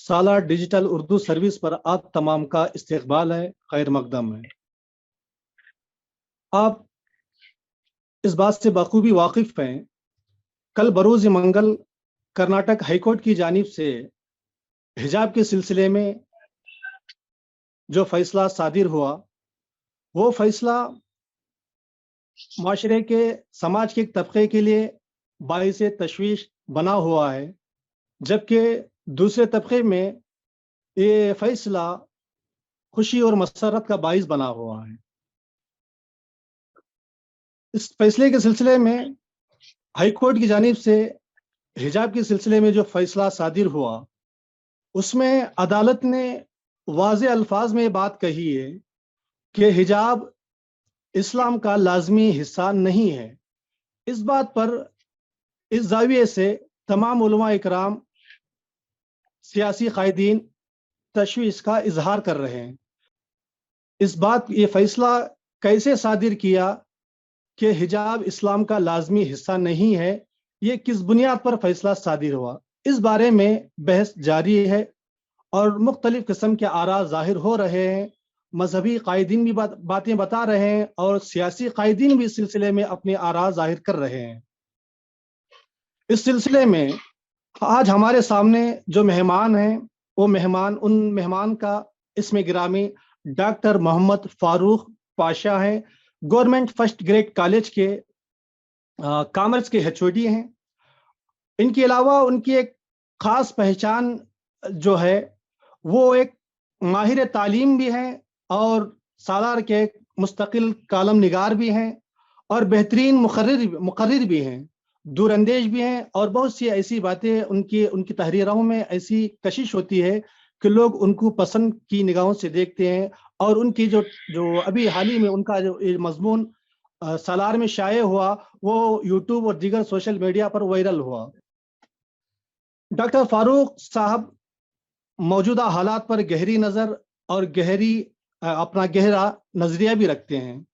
साला digital Urdu service पर आप तमाम का इस्तकबाल है, खैर मकदम है। आप इस बात से बखूबी वाकिफ हैं, कल बरोज़ मंगल कर्नाटक हाईकोर्ट की जानिब से हिजाब के सिलसिले में जो फैसला सादिर हुआ, वो फैसला माशरे के, समाज के एक तबके के लिए बाइस तशवीश बना हुआ है, जबकि दूसरे तबके में ये फैसला खुशी और मसरत का बाइस बना हुआ है। इस फैसले के सिलसिले में हाईकोर्ट की जानिब से हिजाब के सिलसिले में जो फैसला सादिर हुआ, उसमें अदालत ने वाज़े अल्फाज में बात कही है कि हिजाब इस्लाम का लाजमी हिस्सा नहीं है। इस बात पर इस जाविये से तमाम उलमा इकराम, सियासी कायदीन तशवीश का इजहार कर रहे हैं। ये फैसला कैसे सादिर किया कि हिजाब इस्लाम का लाजमी हिस्सा नहीं है, ये किस बुनियाद पर फैसला सादिर हुआ, इस बारे में बहस जारी है और मुख्तलिफ किस्म के आरा जाहिर हो रहे हैं। मजहबी कायदीन भी बातें बता रहे हैं और सियासी कायदीन भी इस सिलसिले में अपने आरा जाहिर कर रहे हैं। इस सिलसिले में आज हमारे सामने जो मेहमान हैं, वो उन मेहमान का इसमें गिरामी डॉक्टर मोहम्मद फारूक पाशा हैं। गवर्नमेंट फर्स्ट ग्रेड कॉलेज के कॉमर्स के एचओडी हैं। इनके अलावा उनकी एक खास पहचान जो है, वो एक माहिर तालीम भी हैं और सालार के एक मुस्तकिल कालम निगार भी हैं और बेहतरीन मुकर्रिर भी हैं, दूरअंदेश भी हैं। और बहुत सी ऐसी बातें उनकी उनकी तहरीरों में ऐसी कशिश होती है कि लोग उनको पसंद की निगाहों से देखते हैं। और उनकी जो जो अभी हाल ही में उनका जो मजमून सालार में शाये हुआ, वो यूट्यूब और दीगर सोशल मीडिया पर वायरल हुआ। डॉक्टर फारूक साहब मौजूदा हालात पर गहरी नज़र और अपना गहरा नजरिया भी रखते हैं।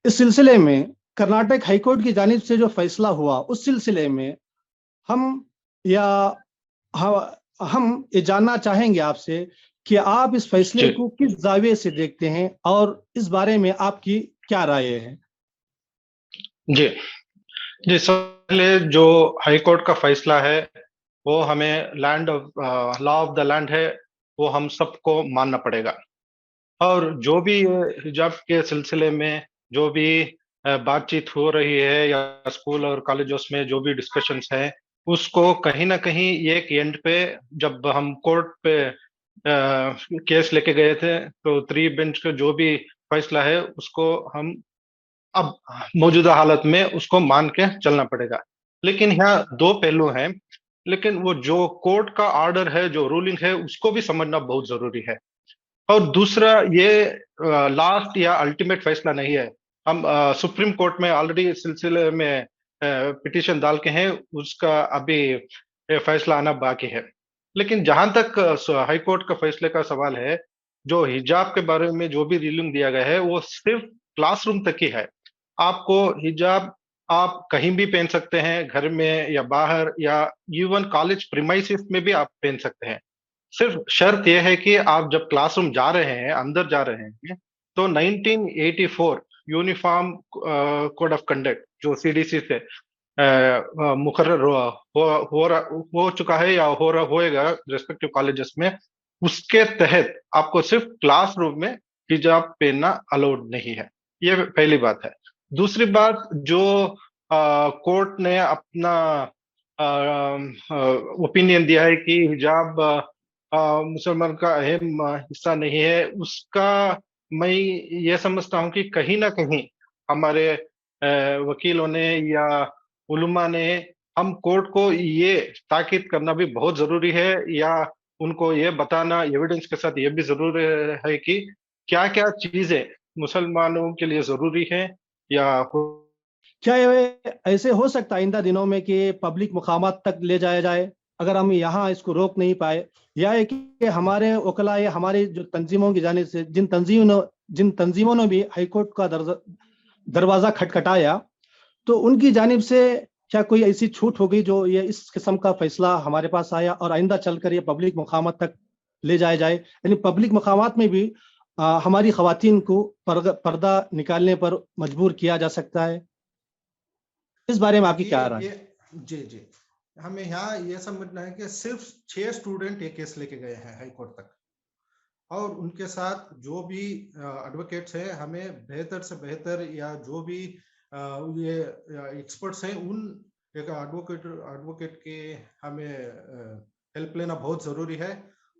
इस सिलसिले में कर्नाटक हाईकोर्ट की जानिब से जो फैसला हुआ, उस सिलसिले में हम या हम ये जानना चाहेंगे आपसे कि आप इस फैसले को किस जाविये से देखते हैं और इस बारे में आपकी क्या राय है। जी जी, सबसे पहले जो हाईकोर्ट का फैसला है वो हमें लॉ ऑफ द लैंड है, वो हम सबको मानना पड़ेगा। और जो भी हिजाब के सिलसिले में जो भी बातचीत हो रही है या स्कूल और कॉलेजों में जो भी डिस्कशंस है, उसको कहीं ना कहीं एक एंड पे, जब हम कोर्ट पे केस लेके गए थे, तो 3 बेंच का जो भी फैसला है उसको हम अब मौजूदा हालत में उसको मान के चलना पड़ेगा। लेकिन यहाँ 2 पहलू हैं। लेकिन वो जो कोर्ट का ऑर्डर है, जो रूलिंग है, उसको भी समझना बहुत जरूरी है। और दूसरा, ये लास्ट या अल्टीमेट फैसला नहीं है। हम सुप्रीम कोर्ट में ऑलरेडी इस सिलसिले में पिटीशन डाल के हैं, उसका अभी फैसला आना बाकी है। लेकिन जहां तक हाई कोर्ट का फैसले का सवाल है, जो हिजाब के बारे में जो भी रूलिंग दिया गया है, वो सिर्फ क्लासरूम तक ही है। आपको हिजाब आप कहीं भी पहन सकते हैं, घर में या बाहर, या इवन कॉलेज प्रीमाइसिस में भी आप पहन सकते हैं। सिर्फ शर्त यह है कि आप जब क्लासरूम जा रहे हैं, अंदर जा रहे हैं, तो 1984 यूनिफॉर्म कोड ऑफ कंडक्ट जो सीडीसी से मुकर्रर हो चुका है या होएगा रेस्पेक्टिव कॉलेजेस में, उसके तहत आपको सिर्फ क्लासरूम में हिजाब पहनना अलाउड नहीं है। ये पहली बात है। दूसरी बात, जो कोर्ट ने अपना ओपिनियन दिया है कि हिजाब मुसलमान का अहम हिस्सा नहीं है, उसका मैं ये समझता हूँ कि कहीं ना कहीं हमारे वकीलों ने या उलमा ने, हम कोर्ट को ये ताकीद करना भी बहुत जरूरी है, या उनको ये बताना एविडेंस के साथ ये भी जरूरी है कि क्या क्या चीजें मुसलमानों के लिए जरूरी है। या क्या ये ऐसे हो सकता है आइंदा दिनों में कि पब्लिक मुकामात तक ले जाया जाए, अगर हम यहाँ इसको रोक नहीं पाए, या है कि हमारे वकला या हमारी जो तंजीमों की जानिब से जिन तंजीमों ने भी हाईकोर्ट का दरवाजा खटखटाया, तो उनकी जानिब से क्या कोई ऐसी छूट हो गई जो ये इस किस्म का फैसला हमारे पास आया और आइंदा चलकर ये पब्लिक मकामात तक ले जाया जाए, यानी पब्लिक मकामात में भी हमारी खवातीन को पर्दा निकालने पर मजबूर किया जा सकता है? इस बारे में आपकी क्या राय है? जी जी, हमें यहाँ ये समझना है कि सिर्फ 6 स्टूडेंट ये केस लेके गए हैं हाई कोर्ट तक, और उनके साथ जो भी एडवोकेट्स हैं, हमें बेहतर से बेहतर या जो भी ये एक्सपर्ट्स हैं, उन एक एडवोकेट के हमें हेल्प लेना बहुत जरूरी है।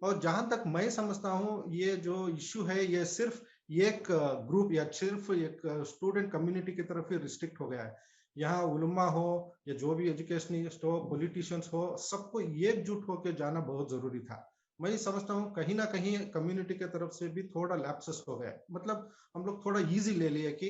और जहां तक मैं समझता हूँ, ये जो इश्यू है ये सिर्फ एक ग्रुप या सिर्फ एक स्टूडेंट कम्युनिटी की तरफ ही रिस्ट्रिक्ट हो गया है। यहाँ उलमा हो या जो भी एजुकेशनिस्ट हो, पॉलिटिशियंस हो, सबको एकजुट होकर जाना बहुत जरूरी था। मैं समझता हूँ कहीं ना कहीं कम्युनिटी की तरफ से भी थोड़ा लैप्सेस हो गया, मतलब हम लोग थोड़ा इजी ले लिए कि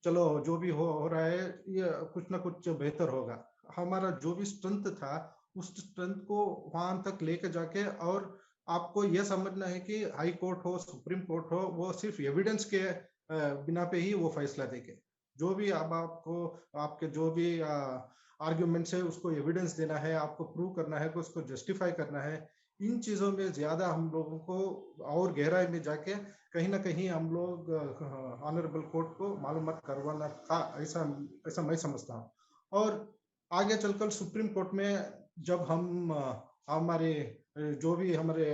चलो जो भी हो रहा है, ये कुछ ना कुछ बेहतर होगा। हमारा जो भी स्ट्रेंथ था, उस स्ट्रेंथ को वहां तक लेके जाके, और आपको यह समझना है कि हाई कोर्ट हो, सुप्रीम कोर्ट हो, वो सिर्फ एविडेंस के बिना पे ही वो फैसला देंगे। जो भी अब आपको आपके जो भी आर्ग्यूमेंट्स है, उसको एविडेंस देना है, आपको प्रूव करना है, उसको जस्टिफाई करना है। इन चीजों में ज्यादा हम लोगों को और गहराई में जाके कहीं ना कहीं हम लोग ऑनरेबल कोर्ट को मालूमात करवाना था, ऐसा ऐसा मैं समझता हूँ। और आगे चलकर सुप्रीम कोर्ट में जब हम हमारे जो भी हमारे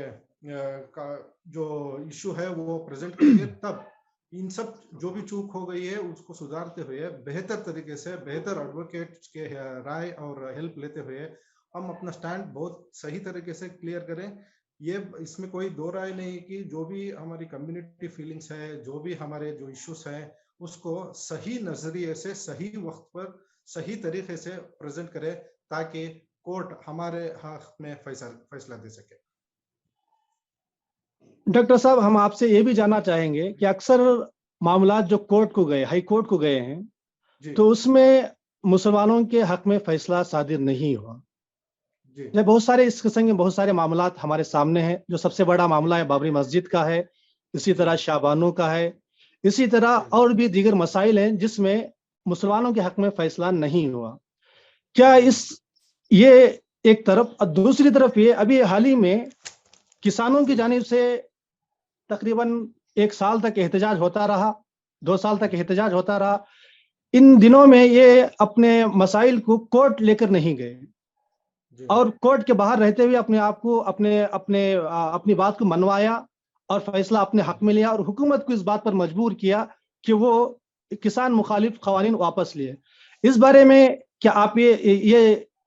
जो इशू है वो प्रेजेंट करेंगे, तब इन सब जो भी चूक हो गई है उसको सुधारते हुए, बेहतर तरीके से, बेहतर एडवोकेट्स के राय और हेल्प लेते हुए हम अपना स्टैंड बहुत सही तरीके से क्लियर करें। ये इसमें कोई दो राय नहीं कि जो भी हमारी कम्युनिटी फीलिंग्स है, जो भी हमारे जो इश्यूज हैं, उसको सही नजरिए से, सही वक्त पर, सही तरीके से प्रेजेंट करें, ताकि कोर्ट हमारे हक में फैसला दे सके। डॉक्टर साहब, हम आपसे ये भी जानना चाहेंगे कि अक्सर मामलात जो कोर्ट को गए, हाई कोर्ट को गए हैं, तो उसमें मुसलमानों के हक में फैसला सादिर नहीं हुआ। जब बहुत सारे इस किस्म के बहुत सारे मामलात हमारे सामने हैं, जो सबसे बड़ा मामला है बाबरी मस्जिद का है, इसी तरह शाबानो का है, इसी तरह और भी दीगर मसाइल हैं जिसमें मुसलमानों के हक में फैसला नहीं हुआ। क्या ये एक तरफ, और दूसरी तरफ ये अभी हाल ही में किसानों की जानिब से तकरीबन 1 साल तक एहतजाज होता रहा, 2 साल तक एहतजाज होता रहा। इन दिनों में ये अपने मसाइल को कोर्ट लेकर नहीं गए, और कोर्ट के बाहर रहते हुए अपने आप को अपनी बात को मनवाया और फैसला अपने हक में लिया, और हुकूमत को इस बात पर मजबूर किया कि वो किसान मुखालिफ कवानीन वापस लिए। इस बारे में क्या आप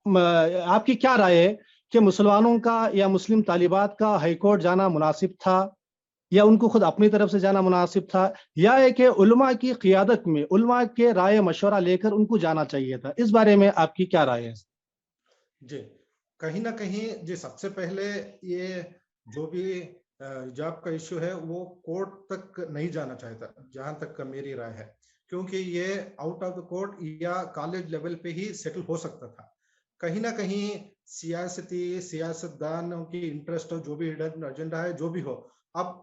आपकी क्या राय है कि मुसलमानों का या मुस्लिम तालिबात का हाई कोर्ट जाना मुनासिब था, या उनको खुद अपनी तरफ से जाना मुनासिब था, या है कि उलमा की क़ियादत में उलमा के राय मशवरा लेकर उनको जाना चाहिए था? इस बारे में आपकी क्या राय है? जी, कहीं ना कहीं जी, सबसे पहले ये जो भी हिजाब का इश्यू है वो कोर्ट तक नहीं जाना चाहता, जहां तक मेरी राय है, क्योंकि ये आउट ऑफ द कोर्ट या कॉलेज लेवल पे ही सेटल हो सकता था। कहीं ना कहीं सियासतदानों की इंटरेस्ट हो, जो भी एजेंडा है, जो भी हो, अब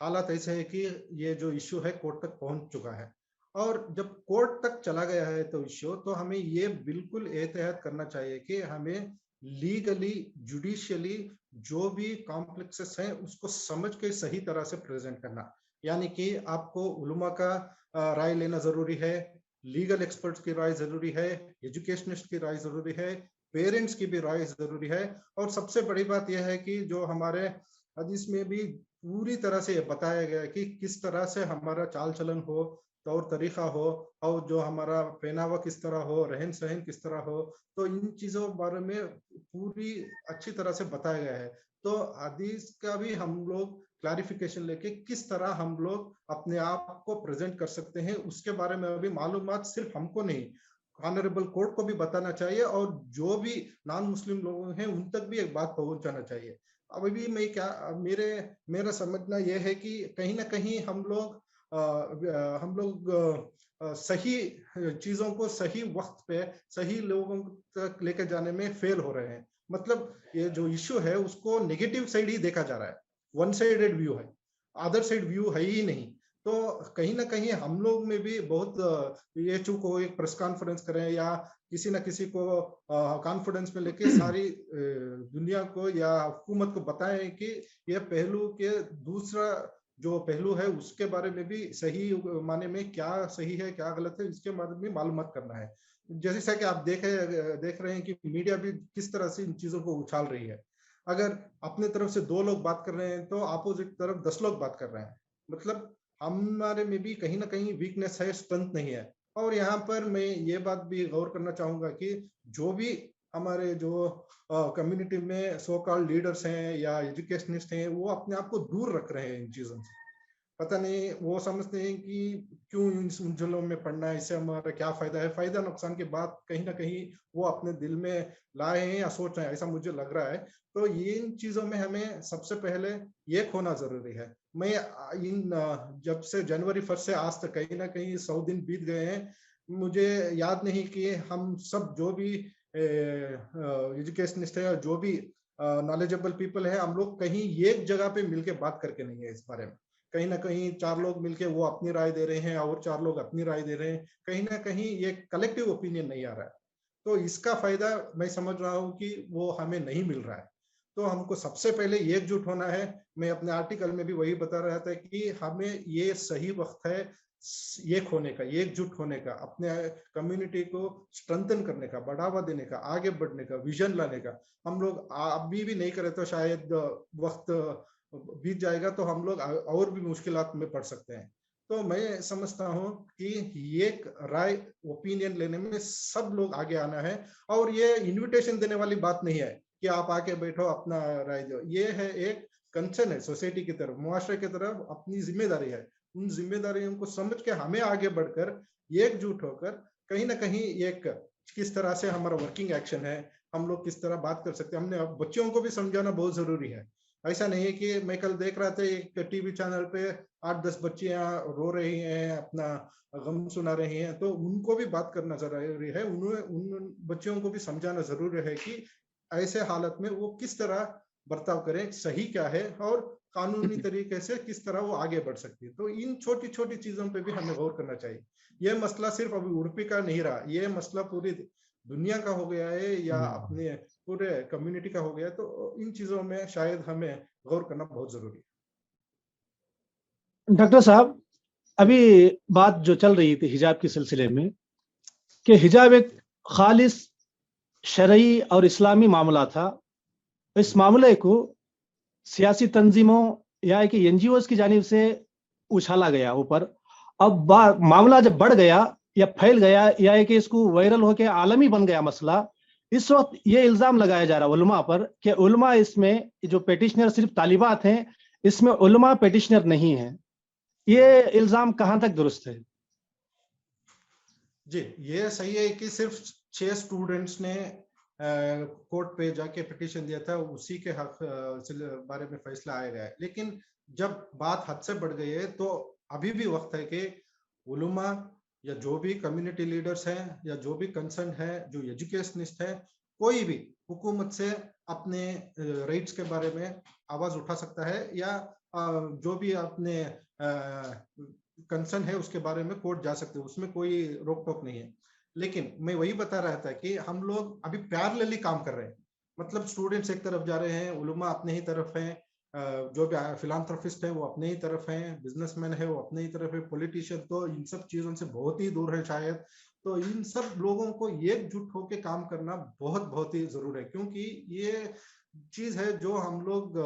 हालात ऐसे है कि ये जो इश्यू है कोर्ट तक पहुंच चुका है। और जब कोर्ट तक चला गया है तो इश्यू, तो हमें ये बिल्कुल एहतियात करना चाहिए कि हमें लीगली, जुडिशियली जो भी कॉम्प्लेक्सेस हैं उसको समझ के सही तरह से प्रेजेंट करना। यानी कि आपको उलमा का राय लेना जरूरी है, लीगल एक्सपर्ट्स की राय जरूरी है, एजुकेशनिस्ट की राय जरूरी है, पेरेंट्स की भी राय जरूरी है। और सबसे बड़ी बात यह है कि जो हमारे हदीस में भी पूरी तरह से बताया गया है कि किस तरह से हमारा चाल चलन हो, तौर तरीका हो, और जो हमारा पहनावा किस तरह हो, रहन सहन किस तरह हो, तो इन चीजों के बारे में पूरी अच्छी तरह से बताया गया है। तो हदीस का भी हम लोग क्लैरिफिकेशन लेके किस तरह हम लोग अपने आप को प्रेजेंट कर सकते हैं, उसके बारे में अभी मालूमात सिर्फ हमको नहीं, ऑनरेबल कोर्ट को भी बताना चाहिए, और जो भी नॉन मुस्लिम लोग हैं उन तक भी एक बात पहुंचाना चाहिए। अभी भी मैं क्या मेरा समझना यह है कि कहीं ना कहीं हम लोग सही चीजों को सही वक्त पे सही लोगों तक लेकर जाने में फेल हो रहे हैं। मतलब ये जो इश्यू है उसको नेगेटिव साइड ही देखा जा रहा है, वन साइडेड व्यू है, अदर साइड व्यू है ही नहीं। तो कहीं ना कहीं हम लोग में भी बहुत ये चूक हो, एक प्रेस कॉन्फ्रेंस करें या किसी ना किसी को कॉन्फिडेंस में लेके सारी दुनिया को या हुकूमत को बताएं कि ये पहलू के दूसरा जो पहलू है उसके बारे में भी सही माने में क्या सही है क्या गलत है इसके बारे में मालूमात करना है। जैसे कि आप देख रहे हैं कि मीडिया भी किस तरह से इन चीजों को उछाल रही है। अगर अपने तरफ से 2 लोग बात कर रहे हैं तो अपोजिट तरफ 10 लोग बात कर रहे हैं। मतलब हमारे में भी कहीं ना कहीं वीकनेस है, स्ट्रेंथ नहीं है। और यहाँ पर मैं ये बात भी गौर करना चाहूंगा कि जो भी हमारे जो कम्युनिटी में सो कॉल्ड लीडर्स हैं या एजुकेशनिस्ट हैं वो अपने आप को दूर रख रहे हैं इन चीजों से। पता नहीं वो समझते हैं कि क्यों इन उलझनों में पड़ना है, इससे हमारा क्या फायदा है। फायदा नुकसान की बात कहीं ना कहीं वो अपने दिल में लाए हैं या सोच रहे हैं, ऐसा मुझे लग रहा है। तो ये इन चीजों में हमें सबसे पहले ये खोना जरूरी है। मैं इन जब से जनवरी 1 से आज तक कहीं ना कहीं 100 दिन बीत गए हैं। मुझे याद नहीं कि हम सब जो भी एजुकेशनिस्ट है और जो भी नॉलेजेबल पीपल है हम लोग कहीं एक जगह पे मिलके बात करके नहीं है इस बारे में। कहीं ना कहीं 4 लोग मिलके वो अपनी राय दे रहे हैं और 4 लोग अपनी राय दे रहे हैं। कहीं ना कहीं ये कलेक्टिव ओपिनियन नहीं आ रहा है। तो इसका फायदा मैं समझ रहा हूँ कि वो हमें नहीं मिल रहा है। तो हमको सबसे पहले एकजुट होना है। मैं अपने आर्टिकल में भी वही बता रहा था कि हमें ये सही वक्त है एक होने का, एकजुट होने का, अपने कम्युनिटी को स्ट्रेंथन करने का, बढ़ावा देने का, आगे बढ़ने का, विजन लाने का। हम लोग अभी भी नहीं करे तो शायद वक्त बीत जाएगा तो हम लोग और भी मुश्किलात में पड़ सकते हैं। तो मैं समझता हूँ कि एक राय ओपिनियन लेने में सब लोग आगे आना है। और ये इनविटेशन देने वाली बात नहीं है कि आप आके बैठो अपना राय दो। ये है एक कंसर्न है सोसाइटी की तरफ, मुआशरे की तरफ अपनी जिम्मेदारी है। उन जिम्मेदारियों को समझ के हमें आगे बढ़कर एकजुट होकर कहीं ना कहीं एक किस तरह से हमारा वर्किंग एक्शन है, हम लोग किस तरह बात कर सकते हैं। हमने अब बच्चों को भी समझाना बहुत जरूरी है। ऐसा नहीं है कि मैं कल देख रहा था एक टीवी चैनल पे 8-10 बच्चियां रो रही हैं, अपना गम सुना रही हैं। तो उनको भी बात करना जरूरी है। उन बच्चियों को भी समझाना जरूरी है कि ऐसे हालत में वो किस तरह बर्ताव करें, सही क्या है और कानूनी तरीके से किस तरह वो आगे बढ़ सकती है। तो इन छोटी छोटी चीजों पे भी हमें गौर करना चाहिए। यह मसला सिर्फ अभी उडुपी का नहीं रहा, यह मसला पूरी दुनिया का हो गया है या अपने पूरे कम्युनिटी का हो गया। तो इन चीजों में शायद हमें गौर करना बहुत जरूरी है। डॉक्टर साहब, अभी बात जो चल रही थी हिजाब के सिलसिले में कि हिजाब एक खालिस शरई और इस्लामी मामला था। इस मामले को सियासी तंजीमों या कि एनजीओ की जानिब से उछाला गया ऊपर। अब मामला जब बढ़ गया या फैल गया या कि इसको वायरल होकर आलमी बन गया मसला, इस वक्त ये इल्जाम लगाया जा रहा है उलमा पर कि उलमा इसमें जो पेटिशनर सिर्फ तालिबात हैं, इसमें उलमा पेटिशनर नहीं है। ये इल्जाम कहां तक दुरुस्त है? जी, ये सही है कि सिर्फ 6 स्टूडेंट्स ने कोर्ट पे जाके पिटीशन दिया था, उसी के हक बारे में फैसला आया गया है। लेकिन जब बात हद से बढ़ गई है तो अभी भी वक्त है कि उलमा या जो भी कम्युनिटी लीडर्स हैं या जो भी कंसर्न है, जो एजुकेशनिस्ट है, कोई भी हुकूमत से अपने राइट्स के बारे में आवाज उठा सकता है या जो भी अपने कंसर्न है उसके बारे में कोर्ट जा सकते हो, उसमें कोई रोक टोक नहीं है। लेकिन मैं वही बता रहा था कि हम लोग अभी पैरेलली काम कर रहे हैं। मतलब स्टूडेंट्स एक तरफ जा रहे हैं, उलमा अपने ही तरफ हैं, जो भी फिलांथ्रोपिस्ट है वो अपने ही तरफ हैं, बिजनेसमैन है वो अपने ही तरफ है, पॉलिटिशियन तो इन सब चीजों से बहुत ही दूर है शायद। तो इन सब लोगों को एकजुट होकर काम करना बहुत बहुत ही जरूरी है, क्योंकि ये चीज है जो हम लोग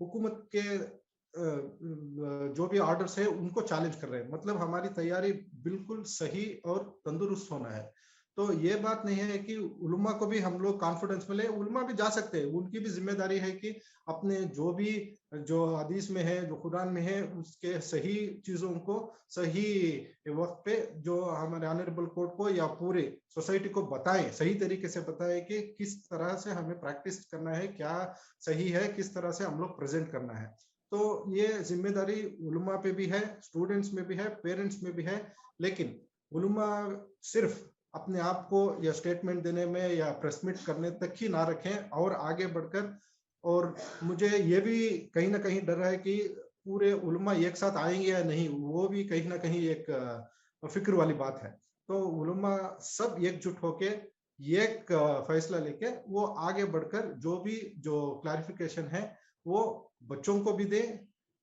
हुकूमत के जो भी ऑर्डर्स है उनको चैलेंज कर रहे हैं। मतलब हमारी तैयारी बिल्कुल सही और तंदुरुस्त होना है। तो ये बात नहीं है कि उलमा को भी हम लोग कॉन्फिडेंस में ले, उलमा भी जा सकते हैं। उनकी भी जिम्मेदारी है कि अपने जो हदीस में है, जो कुरान में है, उसके सही चीजों को सही वक्त पे जो हमारे ऑनरेबल कोर्ट को या पूरे सोसाइटी को बताएं, सही तरीके से बताएं कि किस तरह से हमें प्रैक्टिस करना है, क्या सही है, किस तरह से हम लोग प्रेजेंट करना है। तो ये जिम्मेदारी उलमा पे भी है, स्टूडेंट्स में भी है, पेरेंट्स में भी है। लेकिन उलमा सिर्फ अपने आप को या स्टेटमेंट देने में या प्रेस मीट करने तक ही ना रखें और आगे बढ़कर। और मुझे ये भी कहीं ना कहीं डर है कि पूरे उलमा एक साथ आएंगे या नहीं, वो भी कहीं ना कहीं एक फिक्र वाली बात है। तो उलमा सब एकजुट होके ये एक फैसला लेके वो आगे बढ़कर जो भी जो क्लैरिफिकेशन है वो बच्चों को भी दे,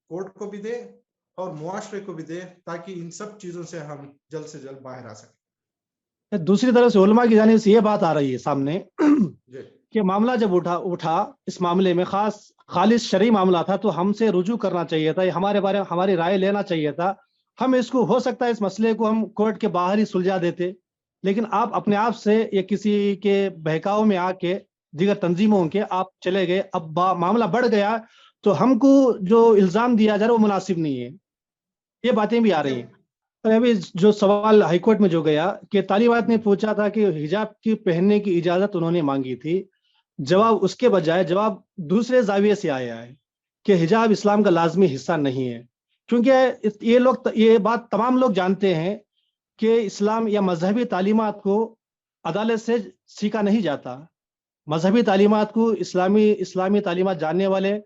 कोर्ट को भी दे और मुआशरे को भी दे, ताकि इन सब चीजों से हम जल्द से जल्द बाहर आ सकें। दूसरी तरफ से उलमा की जानिब से ये बात आ रही है सामने जी कि मामला जब उठा इस मामले में खालिस शरई मामला था, तो हमसे रुजू करना चाहिए था, हमारे बारे में हमारी राय लेना चाहिए था। हम इसको, हो सकता है इस मसले को हम कोर्ट के बाहर ही सुलझा देते, लेकिन आप अपने आप से या किसी के बहकाव में आके, दीगर तंजीमों के, आप चले गए। अब मामला बढ़ गया, तो हमको जो इल्जाम दिया जा रहा है वो मुनासिब नहीं है। ये बातें भी आ रही हैं। और अभी जो सवाल हाईकोर्ट में जो गया कि तालिबात ने पूछा था कि हिजाब की पहनने की इजाजत उन्होंने मांगी थी, जवाब उसके बजाय जवाब दूसरे जाविये से आया है कि हिजाब इस्लाम का लाजमी हिस्सा नहीं है। क्योंकि ये बात तमाम लोग जानते हैं कि इस्लाम या मजहबी तालीमात को अदालत से सीखा नहीं जाता। मजहबी तालीमात को इस्लामी तालीमात जानने वाले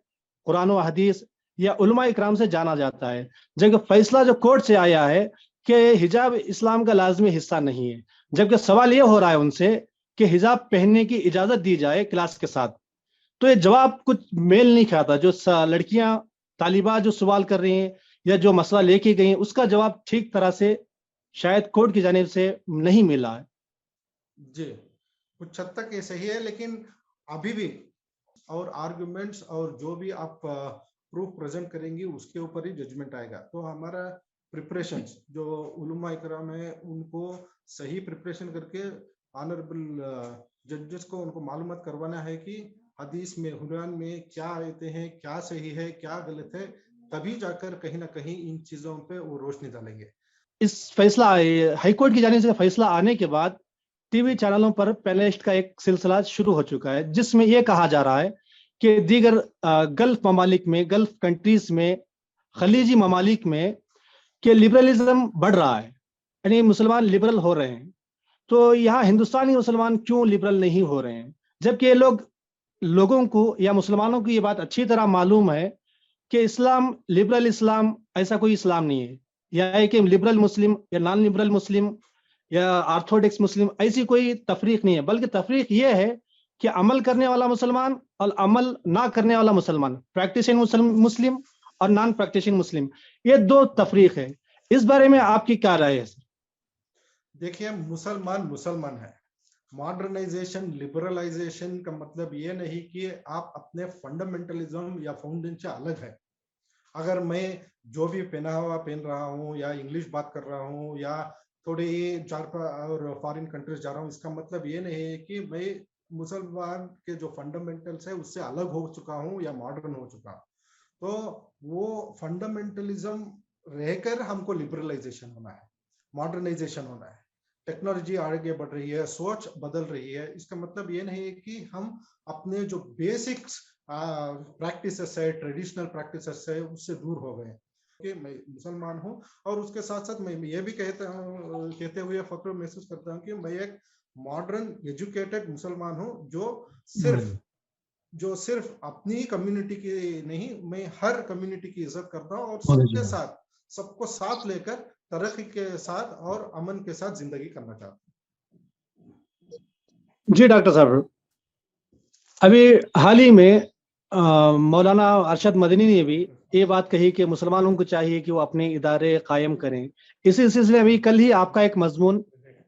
कुरान व हदीस या उलमा इकराम से जाना जाता है। जबकि फैसला जो कोर्ट से आया है कि हिजाब इस्लाम का लाजमी हिस्सा नहीं है, जबकि सवाल ये हो रहा है उनसे कि हिजाब पहनने की इजाजत दी जाए क्लास के साथ। तो ये जवाब कुछ मेल नहीं खाता। जो लड़कियां तालिबात जो सवाल कर रही हैं या जो मसला लेके गई हैं, उसका जवाब ठीक तरह से शायद कोर्ट की जानिब से नहीं मिला है। जी, कुछ हद तक ये सही है, लेकिन अभी भी और आर्गुमेंट्स और जो भी आप प्रूफ प्रेजेंट करेंगी उसके ऊपर ही जजमेंट आएगा। तो हमारा प्रिपरेशन जो उलमा इकराम है उनको सही प्रिपरेशन करके ऑनरेबल जजेस को उनको मालूमात करवाना है कि हदीस में, कुरान में क्या आयतें हैं, क्या सही है, क्या गलत है, तभी जाकर कहीं ना कहीं इन चीजों पे वो रोशनी डालेंगे। इस फैसला हाईकोर्ट की जानिब से फैसला आने के बाद टीवी चैनलों पर पैनलिस्ट का एक सिलसिला शुरू हो चुका है, जिसमें यह कहा जा रहा है कि दीगर गल्फ ममालिक में, गल्फ कंट्रीज में, खलीजी ममालिक में कि लिबरलिज्म बढ़ रहा है, यानी मुसलमान लिबरल हो रहे हैं। तो यहाँ हिंदुस्तानी मुसलमान क्यों लिबरल नहीं हो रहे हैं, जबकि ये लोगों को या मुसलमानों को ये बात अच्छी तरह मालूम है कि इस्लाम, लिबरल इस्लाम ऐसा कोई इस्लाम नहीं है, या एक लिबरल मुस्लिम या नॉन लिबरल मुस्लिम या ऑर्थोडॉक्स मुस्लिम, ऐसी कोई तफरीक नहीं है। बल्कि तफरीक यह है कि अमल करने वाला मुसलमान और अमल ना करने वाला मुसलमान, प्रैक्टिसिंग मुस्लिम और नॉन प्रैक्टिसिंग मुस्लिम, ये दो तफरीक है। इस बारे में आपकी क्या राय है? देखिए, मुसलमान मुसलमान है। मॉडर्नाइजेशन, लिबरलाइजेशन का मतलब ये नहीं कि आप अपने फंडामेंटलिज्म या फाउंडेशन से अलग है। अगर मैं जो भी पहनावा पहन रहा हूँ या इंग्लिश बात कर रहा हूँ या थोड़ी और फॉरेन कंट्रीज जा रहा हूँ, इसका मतलब ये नहीं है कि मैं मुसलमान के जो फंडामेंटल्स है उससे अलग हो चुका हूँ या मॉडर्न हो चुका हूँ। तो वो फंडामेंटलिज्म रहकर हमको लिबरलाइजेशन होना है, मॉडर्नाइजेशन होना है। टेक्नोलॉजी आगे बढ़ रही है, सोच बदल रही है। इसका मतलब ये नहीं है कि हम अपने जो बेसिक्स प्रैक्टिसेस है, ट्रेडिशनल प्रैक्टिसेस है, उससे दूर हो गए कि मैं मुसलमान हूँ। और उसके साथ साथ मैं ये भी कहते हुए फख्र महसूस करता हूँ कि मैं एक मॉडर्न एजुकेटेड मुसलमान हूँ जो सिर्फ अपनी कम्युनिटी की नहीं, मैं हर कम्युनिटी की इज्जत करता हूँ और सबके साथ, सबको साथ लेकर तरक्की के साथ और अमन के साथ जिंदगी करना चाहता हूँ। जी डॉक्टर साहब, अभी हाल ही में मौलाना अरशद मदनी ने भी ये बात कही कि मुसलमानों को चाहिए कि वो अपने इदारे कायम करें। इसी सिलसिले में कल ही आपका एक मजमून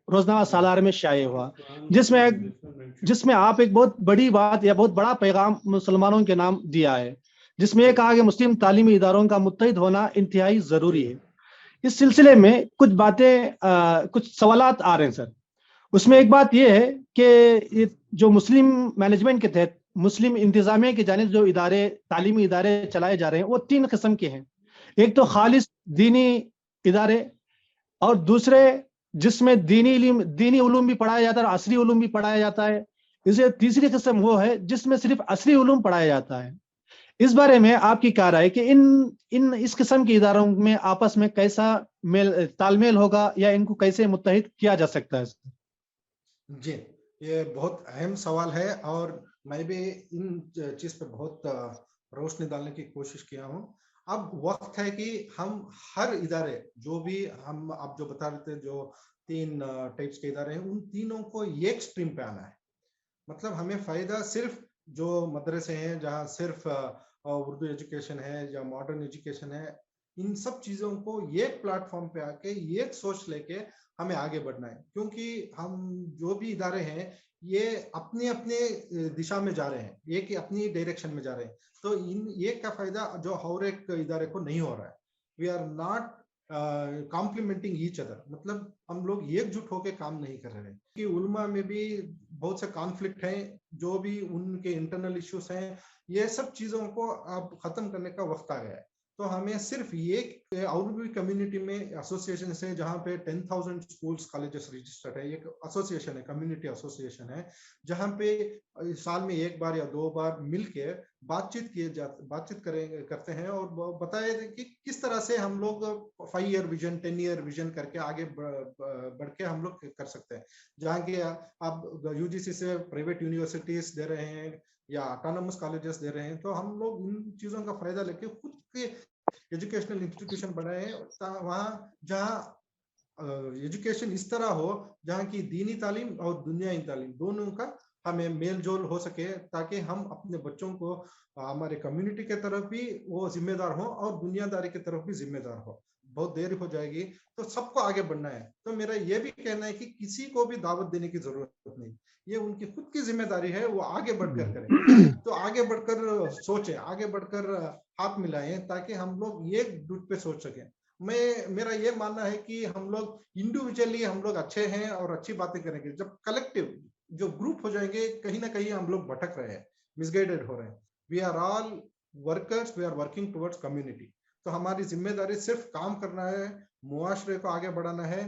रोजनामा सालार में शाये हुआ, जिसमें आप एक बहुत बड़ी बात या बहुत बड़ा पैगाम मुसलमानों के नाम दिया है, जिसमें यह कहा कि मुस्लिम तालीमी इदारों का मुत्तहिद होना इंतहाई जरूरी है। इस सिलसिले में कुछ बातें, कुछ सवालात आ रहे हैं सर। उसमें एक बात यह है कि जो मुस्लिम मैनेजमेंट के तहत मुस्लिम इंतजामिया की जानिब जो तालीमी इदारे चलाए जा रहे हैं वो 3 किस्म के हैं। एक तो खालिस दीनी इदारे, और दूसरे जिसमें दीनी उलूम भी पढ़ाया जाता है और असरी उलूम भी पढ़ाया जाता है। इसे तीसरी किस्म वो है जिसमें सिर्फ असरी उलूम पढ़ाया जाता है। इस बारे में आपकी क्या राय है कि इस किस्म के इदारों में आपस में कैसा तालमेल होगा या इनको कैसे मुत्तहिद किया जा सकता है? जी, ये बहुत अहम सवाल है और मैं भी इन चीज पे बहुत रोशनी डालने की कोशिश किया हूँ। अब वक्त है कि हम हर इदारे, जो भी हम आप जो बता रहे थे, जो 3 टाइप्स के इदारे हैं, उन तीनों को एक स्ट्रीम पे आना है। मतलब हमें फायदा सिर्फ जो मदरसे हैं जहाँ सिर्फ उर्दू एजुकेशन है या मॉडर्न एजुकेशन है, इन सब चीजों को एक प्लेटफॉर्म पे आके एक सोच लेके हमें आगे बढ़ना है, क्योंकि हम जो भी इदारे हैं ये अपने अपने दिशा में जा रहे हैं, एक अपनी डायरेक्शन में जा रहे हैं, तो इन एक का फायदा जो और एक इदारे को नहीं हो रहा है। We are not complementing each other, मतलब हम लोग एकजुट होकर काम नहीं कर रहे हैं। कि उलमा में भी बहुत से कॉन्फ्लिक्ट हैं, जो भी उनके इंटरनल इश्यूज हैं, ये सब चीजों को अब खत्म करने का वक्त आ गया है। तो हमें सिर्फ ये और भी कम्युनिटी में एसोसिएशन है जहाँ पे 10,000 स्कूल्स कॉलेजेस रजिस्टर्ड है, एक एसोसिएशन है, कम्युनिटी एसोसिएशन है, जहाँ पे साल में एक बार या 2 बार मिलके बातचीत करते हैं और बताए कि किस तरह से हम लोग 5 ईयर विजन 10 ईयर विजन करके आगे बढ़ के हम लोग कर सकते हैं। जहाँ की अब यूजीसी से प्राइवेट यूनिवर्सिटीज दे रहे हैं या ऑटोनमस कॉलेजेस दे रहे हैं, तो हम लोग इन चीजों का फायदा लेके खुद के एजुकेशनल इंस्टीट्यूशन बनाए वहां जहाँ एजुकेशन इस तरह हो जहाँ की दीनी तालीम और दुनियाई तालीम दोनों का हमें मेल जोल हो सके, ताकि हम अपने बच्चों को हमारे कम्युनिटी के तरफ भी वो जिम्मेदार हो और दुनियादारी की तरफ भी जिम्मेदार हो। बहुत देर हो जाएगी तो सबको आगे बढ़ना है। तो मेरा ये भी कहना है कि किसी को भी दावत देने की जरूरत नहीं, ये उनकी खुद की जिम्मेदारी है, वो आगे बढ़कर करें। तो आगे बढ़कर सोचें, आगे बढ़कर हाथ मिलाएं, ताकि हम लोग एक जुट पे सोच सकें। मेरा ये मानना है कि हम लोग इंडिविजुअली हम लोग अच्छे हैं और अच्छी बातें करेंगे, जब कलेक्टिव जो ग्रुप हो जाएंगे कहीं ना कहीं हम लोग भटक रहे हैं, मिसगाइडेड हो रहे हैं। We are all workers, we are working towards community. तो हमारी जिम्मेदारी सिर्फ काम करना है, मुआशरे को आगे बढ़ाना है,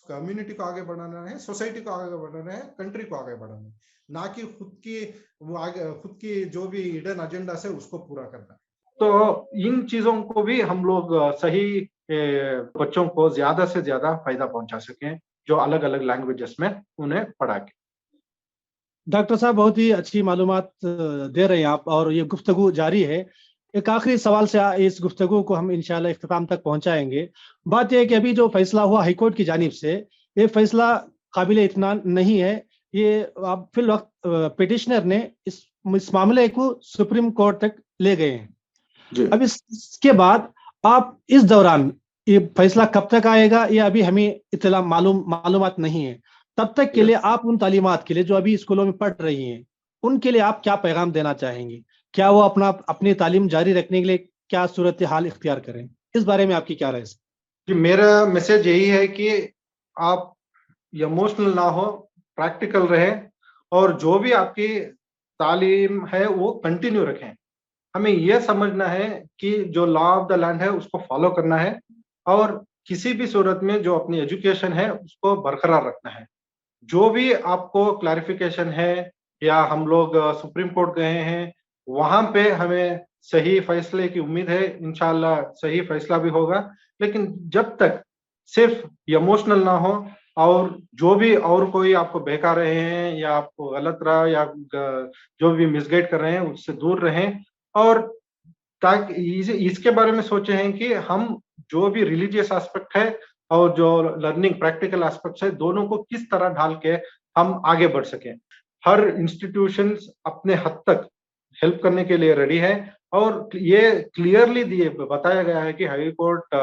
कम्युनिटी को आगे बढ़ाना है, सोसाइटी को आगे बढ़ाना है, कंट्री को आगे बढ़ाना है, ना कि खुद की जो भी हिडन एजेंडा है उसको पूरा करना है। तो इन चीजों को भी हम लोग सही बच्चों को ज्यादा से ज्यादा फायदा पहुंचा सकें, जो अलग अलग लैंग्वेजेस में उन्हें पढ़ा के। डॉक्टर साहब बहुत ही अच्छी मालूमात दे रहे हैं आप, और ये गुफ्तगू जारी है। एक आखिरी सवाल से इस गुफ्तगू को हम इंशाल्लाह इख्तिताम तक पहुंचाएंगे। बात यह है कि अभी जो फैसला हुआ हाईकोर्ट की जानिब से, ये फैसला काबिल इत्मीनान नहीं है। ये अब फिल वक्त पिटिशनर ने इस मामले को सुप्रीम कोर्ट तक ले गए हैं। अब इसके बाद आप इस दौरान ये फैसला कब तक आएगा, ये अभी हमें इत्तला मालूमात नहीं है। तब तक के लिए आप उन तालीमात के लिए जो अभी स्कूलों में पढ़ रही हैं, उनके लिए आप क्या पैगाम देना चाहेंगे? क्या वो अपनी तालीम जारी रखने के लिए क्या सूरत हाल इख्तियार करें? इस बारे में आपकी क्या राय है? जी, मेरा मैसेज यही है कि आप इमोशनल ना हो, प्रैक्टिकल रहे, और जो भी आपकी तालीम है वो कंटिन्यू रखें। हमें यह समझना है कि जो लॉ ऑफ द लैंड है उसको फॉलो करना है, और किसी भी सूरत में जो अपनी एजुकेशन है उसको बरकरार रखना है। जो भी आपको क्लैरिफिकेशन है, या हम लोग सुप्रीम कोर्ट गए हैं, वहां पे हमें सही फैसले की उम्मीद है, इंशाल्लाह सही फैसला भी होगा। लेकिन जब तक सिर्फ इमोशनल ना हो, और जो भी और कोई आपको बहका रहे हैं या आपको गलत राह या जो भी मिसगाइड कर रहे हैं उससे दूर रहें, और ताकि इसके बारे में सोचे हैं कि हम जो भी रिलीजियस एस्पेक्ट है और जो लर्निंग प्रैक्टिकल एस्पेक्ट है, दोनों को किस तरह ढाल के हम आगे बढ़ सकें। हर इंस्टीट्यूशंस अपने हद तक हेल्प करने के लिए रेडी है, और ये क्लियरली बताया गया है कि हाई कोर्ट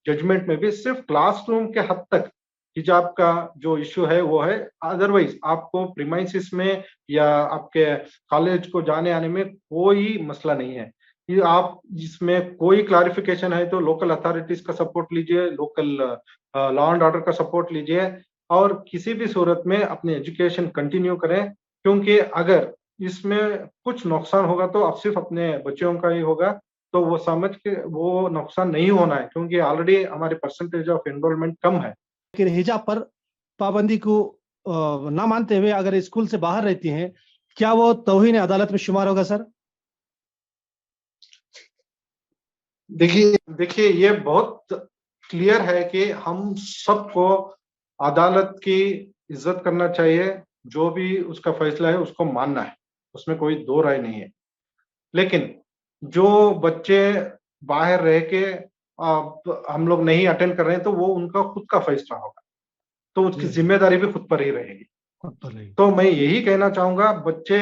जजमेंट में भी सिर्फ क्लासरूम के हद तक हिजाब का जो इश्यू है वो है। अदरवाइज आपको प्रीमाइसिस में या आपके कॉलेज को जाने आने में कोई मसला नहीं है। आप इसमें कोई क्लैरिफिकेशन है तो लोकल अथॉरिटीज का सपोर्ट लीजिए, लोकल लॉ एंड ऑर्डर का सपोर्ट लीजिए, और किसी भी सूरत में अपनी एजुकेशन कंटिन्यू करें, क्योंकि अगर इसमें कुछ नुकसान होगा तो अब सिर्फ अपने बच्चों का ही होगा। तो वो समझ के वो नुकसान नहीं होना है, क्योंकि ऑलरेडी हमारे परसेंटेज ऑफ एनरोलमेंट कम है। कि हिजाब पर पाबंदी को ना मानते हुए अगर स्कूल से बाहर रहती हैं, क्या वो तौहीन अदालत में शुमार होगा सर? देखिए ये बहुत क्लियर है कि हम सबको अदालत की इज्जत करना चाहिए, जो भी उसका फैसला है उसको मानना है, उसमें कोई दो राय नहीं है। लेकिन जो बच्चे बाहर रह के हम लोग नहीं अटेंड कर रहे हैं, तो वो उनका खुद का फैसला होगा। तो उसकी जी। जिम्मेदारी भी खुद पर ही रहेगी। खुद पर रहेगी। तो मैं यही कहना चाहूंगा, बच्चे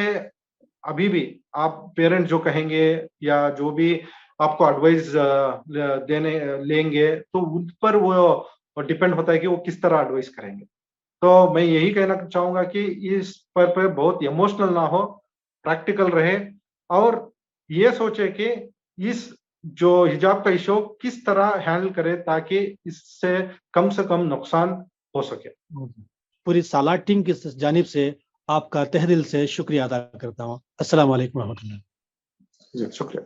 अभी भी आप पेरेंट जो कहेंगे या जो भी आपको एडवाइस देने लेंगे, तो उन पर वो डिपेंड होता है कि वो किस तरह एडवाइस करेंगे। तो मैं यही कहना चाहूंगा कि इस पर बहुत इमोशनल ना हो, प्रैक्टिकल रहे और ये सोचे कि इस जो हिजाब का इशू किस तरह हैंडल करे ताकि इससे कम से कम नुकसान हो सके। पूरी सालार टीम की जानिब से आपका तहे दिल से शुक्रिया अदा करता हूँ। अस्सलाम वालेकुम रहमतुल्लाह। जी शुक्रिया।